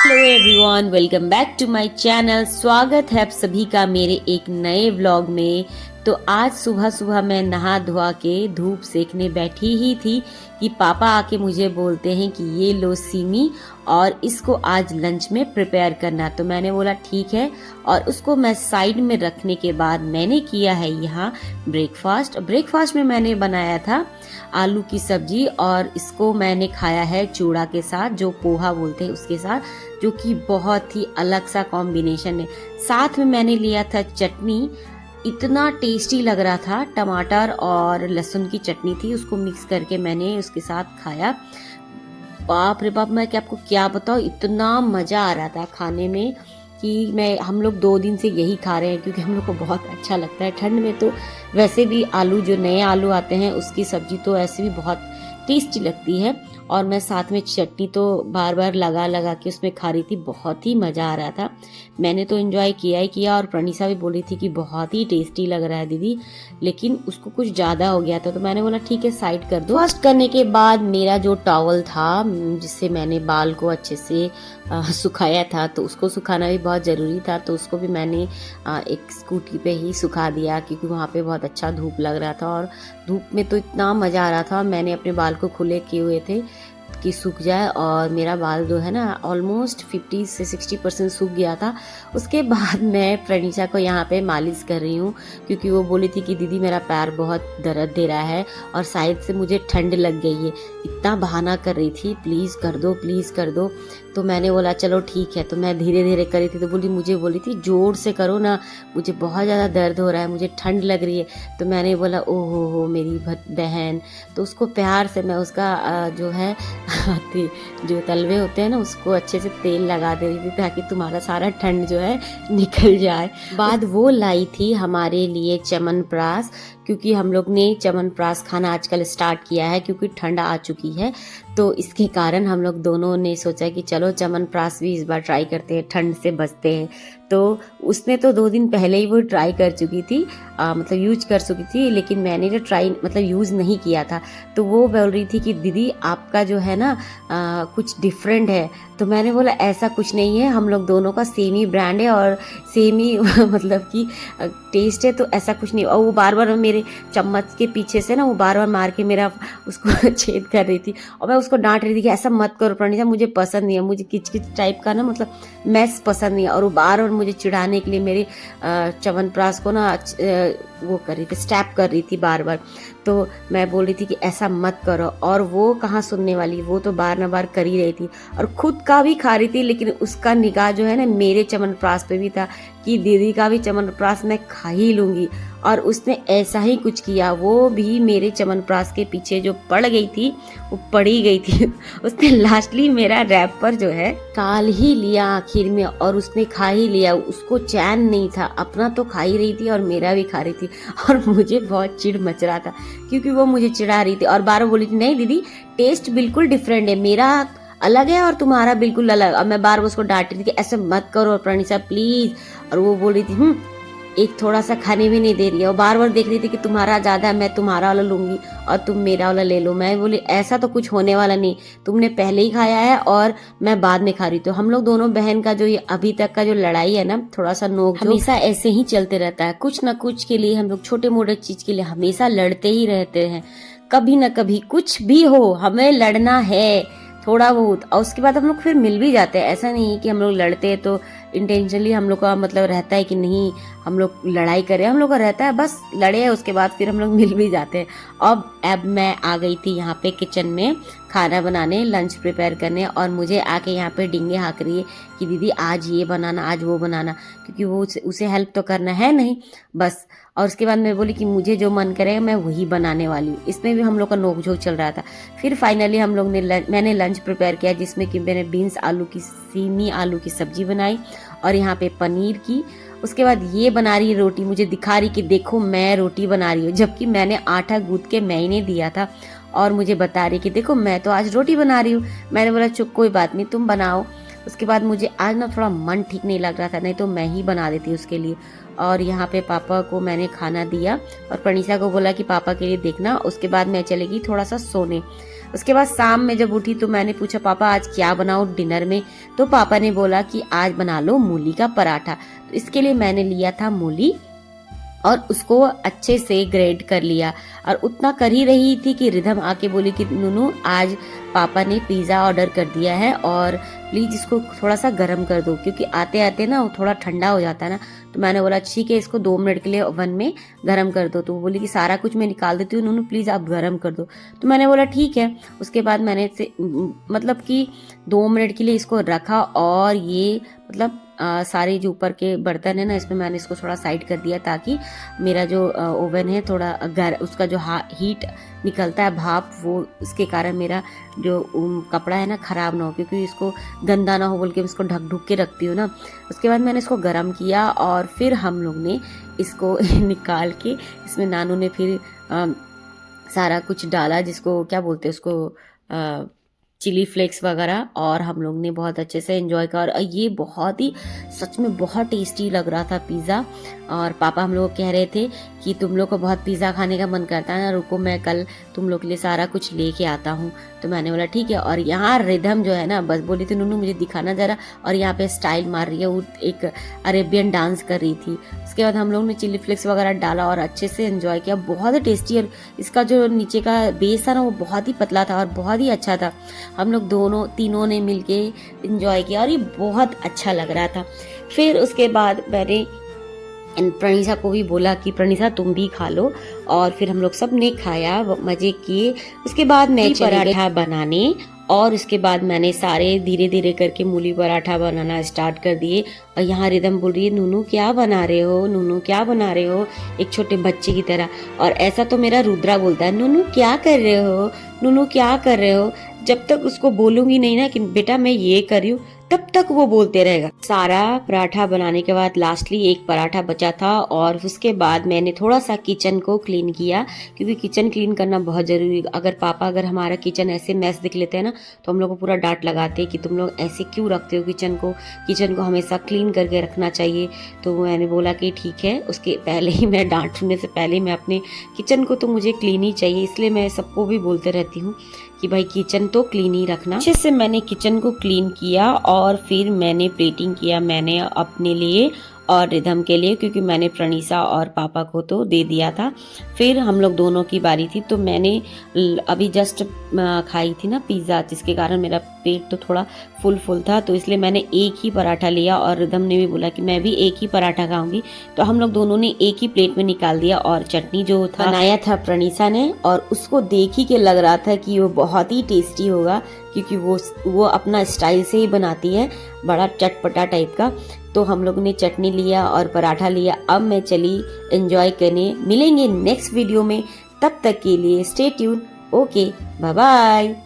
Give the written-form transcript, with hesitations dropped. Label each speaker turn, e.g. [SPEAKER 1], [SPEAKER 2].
[SPEAKER 1] Hello everyone, welcome back to my channel. स्वागत है आप सभी का मेरे एक नए व्लॉग में। तो आज सुबह सुबह मैं नहा धोआ के धूप सेकने बैठी ही थी कि पापा आके मुझे बोलते हैं कि ये लो सिमी और इसको आज लंच में प्रिपेयर करना। तो मैंने बोला ठीक है, और उसको मैं साइड में रखने के बाद मैंने किया है यहाँ ब्रेकफास्ट में मैंने बनाया था आलू की सब्जी, और इसको मैंने खाया है चूड़ा के साथ, जो पोहा बोलते हैं उसके साथ, जो कि बहुत ही अलग सा कॉम्बिनेशन है। साथ में मैंने लिया था चटनी, इतना टेस्टी लग रहा था। टमाटर और लहसुन की चटनी थी, उसको मिक्स करके मैंने उसके साथ खाया। बाप रे बाप, मैं आपको क्या बताऊँ, इतना मज़ा आ रहा था खाने में कि हम लोग 2 दिन से यही खा रहे हैं, क्योंकि हम लोग को बहुत अच्छा लगता है। ठंड में तो वैसे भी आलू, जो नए आलू आते हैं उसकी सब्जी तो ऐसे भी बहुत टेस्टी लगती है, और मैं साथ में चटनी तो बार बार लगा लगा के उसमें खा रही थी। बहुत ही मज़ा आ रहा था। मैंने तो एंजॉय किया ही किया, और प्रणीसा भी बोली थी कि बहुत ही टेस्टी लग रहा है दीदी, लेकिन उसको कुछ ज़्यादा हो गया था। तो मैंने बोला ठीक है, साइड कर दो। वॉश करने के बाद मेरा जो टॉवल था जिससे मैंने बाल को अच्छे से सुखाया था, तो उसको सुखाना भी बहुत ज़रूरी था। तो उसको भी मैंने एक स्कूटी पे ही सुखा दिया, क्योंकि वहाँ पे बहुत अच्छा धूप लग रहा था, और धूप में तो इतना मज़ा आ रहा था। मैंने अपने बाल को खुले किए हुए थे कि सूख जाए, और मेरा बाल जो है ना ऑलमोस्ट 50 से 60% सूख गया था। उसके बाद मैं प्रणीसा को यहाँ पे मालिश कर रही हूँ, क्योंकि वो बोली थी कि दीदी मेरा पैर बहुत दर्द दे रहा है और शायद से मुझे ठंड लग गई है। इतना बहाना कर रही थी, प्लीज़ कर दो प्लीज़ कर दो। तो मैंने बोला चलो ठीक है। तो मैं धीरे धीरे करी थी, तो बोली थी जोर से करो ना, मुझे बहुत ज़्यादा दर्द हो रहा है, मुझे ठंड लग रही है। तो मैंने बोला ओहो हो मेरी बहन। तो उसको प्यार से मैं उसका जो है जो तलवे होते हैं ना, उसको अच्छे से तेल लगा दे रही थी, ताकि तुम्हारा सारा ठंड जो है निकल जाए। बाद वो लाई थी हमारे लिए च्यवनप्राश, क्योंकि हम लोग ने च्यवनप्राश खाना आजकल स्टार्ट किया है, क्योंकि ठंड आ चुकी है। तो इसके कारण हम लोग दोनों ने सोचा कि चलो च्यवनप्राश भी इस बार ट्राई करते हैं, ठंड से बचते हैं। तो उसने तो 2 दिन पहले ही वो ट्राई कर चुकी थी, मतलब यूज कर चुकी थी, लेकिन मैंने जो यूज़ नहीं किया था। तो वो बोल रही थी कि दीदी आपका जो है ना कुछ डिफरेंट है। तो मैंने बोला ऐसा कुछ नहीं है, हम लोग दोनों का सेम ही ब्रांड है और सेम ही मतलब कि टेस्ट है, तो ऐसा कुछ नहीं। और वो बार बार मेरे चम्मच के पीछे से ना वो बार बार मार के मेरा उसको छेद कर रही थी, और मैं उसको डांट रही थी कि ऐसा मत करो प्रणीता, मुझे पसंद नहीं है, मुझे किच किच टाइप का ना मतलब मैस पसंद नहीं है। और वो बार बार मुझे चिढ़ाने के लिए मेरे च्यवनप्राश को ना वो कर रही थी, स्टैप कर रही थी बार बार। तो मैं बोल रही थी कि ऐसा मत करो, और वो कहाँ सुनने वाली, वो तो बार न बार कर ही रही थी, और खुद का भी खा रही थी। लेकिन उसका निगाह जो है ना मेरे च्यवनप्राश पे भी था कि दीदी का भी च्यवनप्राश मैं खा ही लूँगी। और उसने ऐसा ही कुछ किया, वो भी मेरे च्यवनप्राश के पीछे जो पड़ गई थी वो पड़ी गई थी। उसने लास्टली मेरा रैपर जो है काल ही लिया आखिर में, और उसने खा ही लिया। उसको चैन नहीं था, अपना तो खा ही रही थी और मेरा भी खा रही थी, और मुझे बहुत चिढ़ मच रहा था, क्योंकि वो मुझे चिढ़ा रही थी और बार बोली थी नहीं दीदी टेस्ट बिल्कुल डिफरेंट है, मेरा अलग है और तुम्हारा बिल्कुल अलग। और मैं बार उसको डांट रही थी कि ऐसे मत करो प्रणीसा प्लीज। और वो बोल रही थी एक थोड़ा सा खाने भी नहीं दे रही है, और बार बार देख रही थी कि तुम्हारा ज़्यादा है, मैं तुम्हारा वाला लूँगी और तुम मेरा वाला ले लो। मैं बोली ऐसा तो कुछ होने वाला नहीं, तुमने पहले ही खाया है और मैं बाद में खा रही। तो हम लोग दोनों बहन का जो ये अभी तक का जो लड़ाई है ना, थोड़ा सा नोक हमेशा ऐसे ही चलते रहता है। कुछ ना कुछ के लिए हम लोग छोटे मोटे चीज के लिए हमेशा लड़ते ही रहते हैं। कभी ना कभी कुछ भी हो हमें लड़ना है थोड़ा बहुत, और उसके बाद हम लोग फिर मिल भी जाते हैं। ऐसा नहीं है कि हम लोग लड़ते हैं तो इंटेंशनली हम लोग का मतलब रहता है कि नहीं हम लोग लड़ाई करें, हम लोग का रहता है बस लड़े, उसके बाद फिर हम लोग मिल भी जाते हैं। अब मैं आ गई थी यहाँ पे किचन में खाना बनाने, लंच प्रिपेयर करने, और मुझे आके यहाँ पे डींगे हाँक रही है कि दीदी आज ये बनाना आज वो बनाना, क्योंकि वो उसे हेल्प तो करना है नहीं बस। और उसके बाद मैं बोली कि मुझे जो मन करेगा मैं वही बनाने वाली हूँ। इसमें भी हम लोग का नोकझोंक चल रहा था। फिर फाइनली हम लोग ने मैंने लंच प्रिपेयर किया, जिसमें कि मैंने बीन्स आलू की सीमी आलू की सब्जी बनाई, और यहाँ पे पनीर की। उसके बाद ये बना रही है रोटी, मुझे दिखा रही कि देखो मैं रोटी बना रही हूँ, जबकि मैंने आटा गूंथ के मैंने दिया था, और मुझे बता रही कि देखो मैं तो आज रोटी बना रही हूँ। मैंने बोला चुप कोई बात नहीं तुम बनाओ। उसके बाद मुझे आज ना थोड़ा मन ठीक नहीं लग रहा था, नहीं तो मैं ही बना देती उसके लिए। और यहाँ पे पापा को मैंने खाना दिया, और प्रणीसा को बोला कि पापा के लिए देखना। उसके बाद मैं चलेगी थोड़ा सा सोने। उसके बाद शाम में जब उठी तो मैंने पूछा पापा आज क्या बनाऊं डिनर में, तो पापा ने बोला कि आज बना लो मूली का पराठा। तो इसके लिए मैंने लिया था मूली और उसको अच्छे से ग्रेट कर लिया, और उतना कर ही रही थी कि रिधम आके बोली कि नूनू आज पापा ने पिज़्ज़ा ऑर्डर कर दिया है और प्लीज़ इसको थोड़ा सा गर्म कर दो, क्योंकि आते आते ना वो थोड़ा ठंडा हो जाता है ना। तो मैंने बोला ठीक है, इसको 2 मिनट के लिए ओवन में गर्म कर दो। तो वो बोली कि सारा कुछ मैं निकाल देती हूँ नूनू, प्लीज़ आप गर्म कर दो। तो मैंने बोला ठीक है। उसके बाद मैंने मतलब कि 2 मिनट के लिए इसको रखा, और ये मतलब सारे जो ऊपर के बर्तन है ना, इसमें मैंने इसको थोड़ा साइड कर दिया ताकि मेरा जो ओवन है थोड़ा उसका जो हीट निकलता है भाप, वो उसके कारण मेरा जो कपड़ा है ना ख़राब ना हो, क्योंकि इसको गंदा ना हो बोल के मैं इसको ढक ढुक के रखती हूँ ना। उसके बाद मैंने इसको गर्म किया और फिर हम लोग ने इसको निकाल के इसमें नानू ने फिर सारा कुछ डाला, जिसको क्या बोलते हैं उसको चिली फ्लेक्स वगैरह, और हम लोग ने बहुत अच्छे से एंजॉय किया। और ये बहुत ही सच में बहुत टेस्टी लग रहा था पिज़्ज़ा। और पापा हम लोग कह रहे थे कि तुम लोग को बहुत पिज़्ज़ा खाने का मन करता है ना, रुको मैं कल तुम लोग के लिए सारा कुछ लेके आता हूँ। तो मैंने बोला ठीक है। और यहाँ रिधम जो है ना बस बोली थी नूनू मुझे दिखाना जरा, और यहाँ पे स्टाइल मार रही है, वो एक अरेबियन डांस कर रही थी। उसके बाद हम लोग ने चिली फ्लेक्स वगैरह डाला और अच्छे से एंजॉय किया, बहुत ही टेस्टी। और इसका जो नीचे का बेस था ना वो बहुत ही पतला था और बहुत ही अच्छा था। हम लोग तीनों ने मिलके एंजॉय किया और ये बहुत अच्छा लग रहा था। फिर उसके बाद मैंने प्रणीसा को भी बोला कि प्रणीसा तुम भी खा लो, और फिर हम लोग सब ने खाया, मजे किए। उसके बाद मैं पराठा बनाने, और उसके बाद मैंने सारे धीरे धीरे करके मूली पराठा बनाना स्टार्ट कर दिए। और यहाँ रिदम बोल रही है नूनू क्या बना रहे हो, नूनू क्या बना रहे हो, एक छोटे बच्चे की तरह। और ऐसा तो मेरा रुद्रा बोलता है नूनू क्या कर रहे हो, नूनू क्या कर रहे हो। जब तक उसको बोलूंगी नहीं ना कि बेटा मैं ये कर रही हूँ, तब तक वो बोलते रहेगा। सारा पराठा बनाने के बाद लास्टली एक पराठा बचा था, और उसके बाद मैंने थोड़ा सा किचन को क्लीन किया, क्योंकि किचन क्लीन करना बहुत जरूरी है। अगर हमारा किचन ऐसे मैस दिख लेते हैं ना, तो हम लोग को पूरा डांट लगाते हैं कि तुम लोग ऐसे क्यों रखते हो किचन को हमेशा क्लीन करके रखना चाहिए। तो मैंने बोला कि ठीक है, उसके पहले ही मैं डांट सुनने से पहले मैं अपने किचन को तो मुझे क्लीन ही चाहिए, इसलिए मैं सबको भी बोलते रहती हूँ कि भाई किचन तो क्लीन ही रखना। अच्छे से मैंने किचन को क्लीन किया, और फिर मैंने प्लेटिंग किया, मैंने अपने लिए और रिधम के लिए, क्योंकि मैंने प्रणीसा और पापा को तो दे दिया था। फिर हम लोग दोनों की बारी थी, तो मैंने अभी जस्ट खाई थी ना पिज़्ज़ा, जिसके कारण मेरा पेट तो थोड़ा फुल था, तो इसलिए मैंने एक ही पराठा लिया, और रिधम ने भी बोला कि मैं भी एक ही पराठा खाऊंगी। तो हम लोग दोनों ने एक ही प्लेट में निकाल दिया। और चटनी जो था बनाया था प्रणीसा ने, और उसको देख ही के लग रहा था कि वो बहुत ही टेस्टी होगा, क्योंकि वो अपना स्टाइल से ही बनाती है, बड़ा चटपटा टाइप का। तो हम लोग ने चटनी लिया और पराठा लिया। अब मैं चली एंजॉय करने। मिलेंगे नेक्स्ट वीडियो में, तब तक के लिए stay tune. Okay, bye bye.